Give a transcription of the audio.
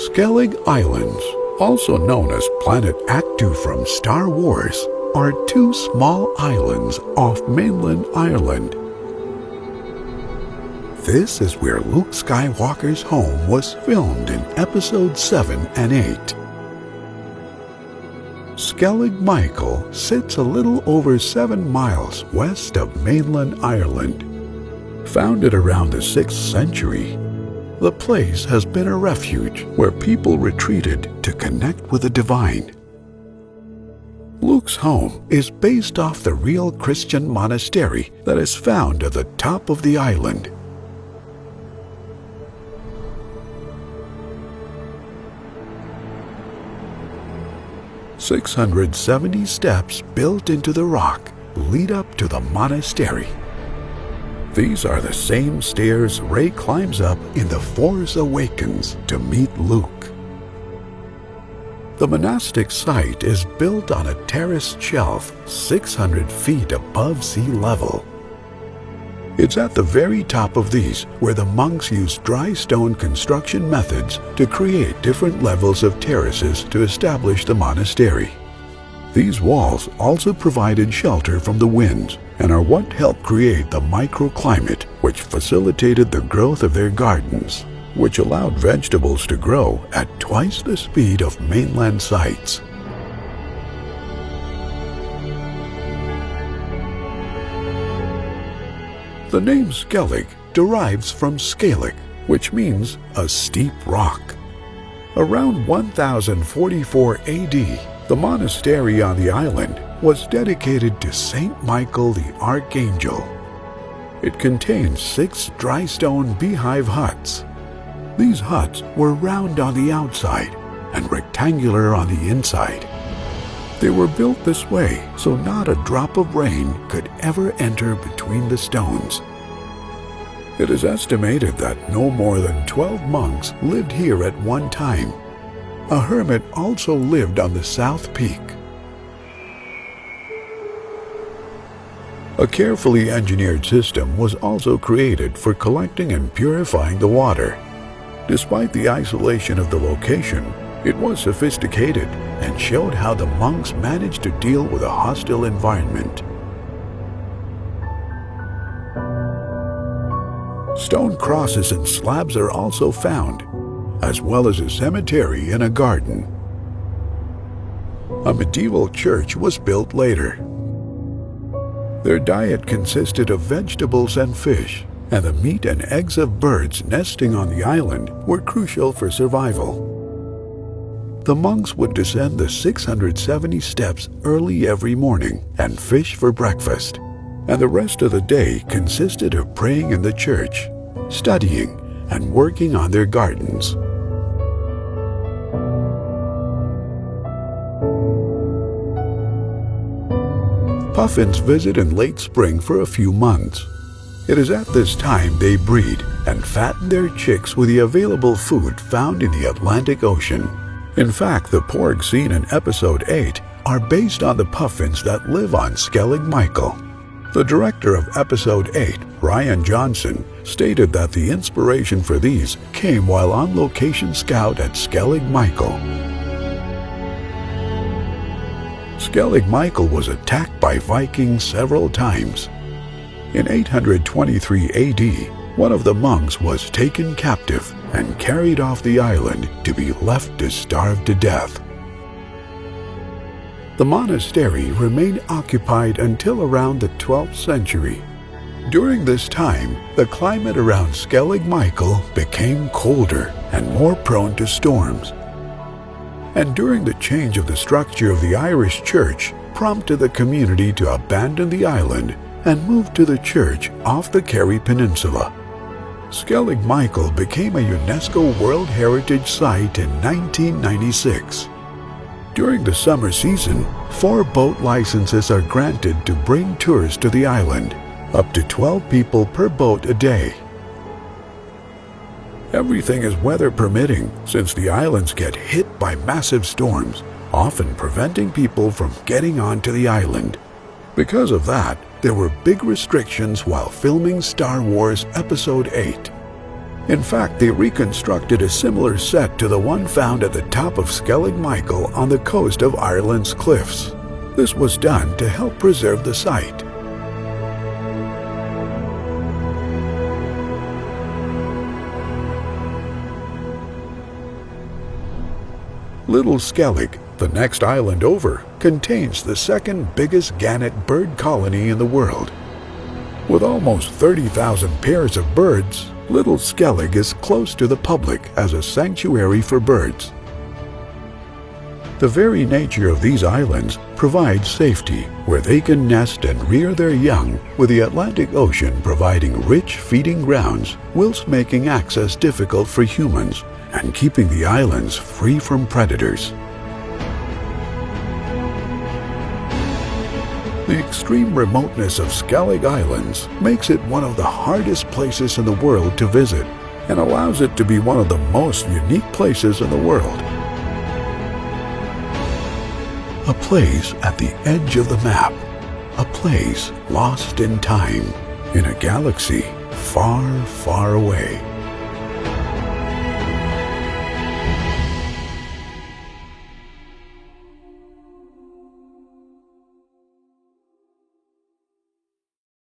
Skellig Islands, also known as Planet Actu from Star Wars, are two small islands off mainland Ireland. This is where Luke Skywalker's home was filmed in Episode 7 and 8. Skellig Michael sits a little over 7 miles west of mainland Ireland. Founded around the 6th century, the place has been a refuge where people retreated to connect with the divine. Luke's home is based off the real Christian monastery that is found at the top of the island. "670 steps built into the rock lead up to the monastery. These are the same stairs Rey climbs up in The Force Awakens to meet Luke. The monastic site is built on a terraced shelf 600 feet above sea level. It's at the very top of these where the monks use dry stone construction methods to create different levels of terraces to establish the monastery. These walls also provided shelter from the winds and are what helped create the microclimate, which facilitated the growth of their gardens, which allowed vegetables to grow at twice the speed of mainland sites. The name Skellig derives from Scalig, which means a steep rock. Around 1044 AD, the monastery on the island was dedicated to Saint Michael the Archangel. It contained 6 dry stone beehive huts. These huts were round on the outside and rectangular on the inside. They were built this way so not a drop of rain could ever enter between the stones. It is estimated that no more than 12 monks lived here at one time. A hermit also lived on the south peak. A carefully engineered system was also created for collecting and purifying the water. Despite the isolation of the location, it was sophisticated and showed how the monks managed to deal with a hostile environment. Stone crosses and slabs are also found, as well as a cemetery and a garden. A medieval church was built later. Their diet consisted of vegetables and fish, and the meat and eggs of birds nesting on the island were crucial for survival. The monks would descend the 670 steps early every morning and fish for breakfast, and the rest of the day consisted of praying in the church, studying, and working on their gardens. Puffins visit in late spring for a few months. It is at this time they breed and fatten their chicks with the available food found in the Atlantic Ocean. In fact, the porgs seen in Episode 8 are based on the puffins that live on Skellig Michael. The director of Episode 8, Ryan Johnson, stated that the inspiration for these came while on location scout at Skellig Michael. Skellig Michael was attacked by Vikings several times. In 823 AD, one of the monks was taken captive and carried off the island to be left to starve to death. The monastery remained occupied until around the 12th century. During this time, the climate around Skellig Michael became colder and more prone to storms. And during the change of the structure of the Irish church prompted the community to abandon the island and move to the church off the Kerry Peninsula. Skellig Michael became a UNESCO World Heritage Site in 1996. During the summer season, 4 boat licenses are granted to bring tourists to the island, up to 12 people per boat a day. Everything is weather permitting since the islands get hit by massive storms, often preventing people from getting onto the island. Because of that, there were big restrictions while filming Star Wars Episode 8. In fact, they reconstructed a similar set to the one found at the top of Skellig Michael on the coast of Ireland's cliffs. This was done to help preserve the site. Little Skellig, the next island over, contains the second biggest gannet bird colony in the world. With almost 30,000 pairs of birds, Little Skellig is close to the public as a sanctuary for birds. The very nature of these islands provides safety where they can nest and rear their young, with the Atlantic Ocean providing rich feeding grounds whilst making access difficult for humans and keeping the islands free from predators. The extreme remoteness of Skellig Islands makes it one of the hardest places in the world to visit and allows it to be one of the most unique places in the world. A place at the edge of the map, a place lost in time, in a galaxy far, far away.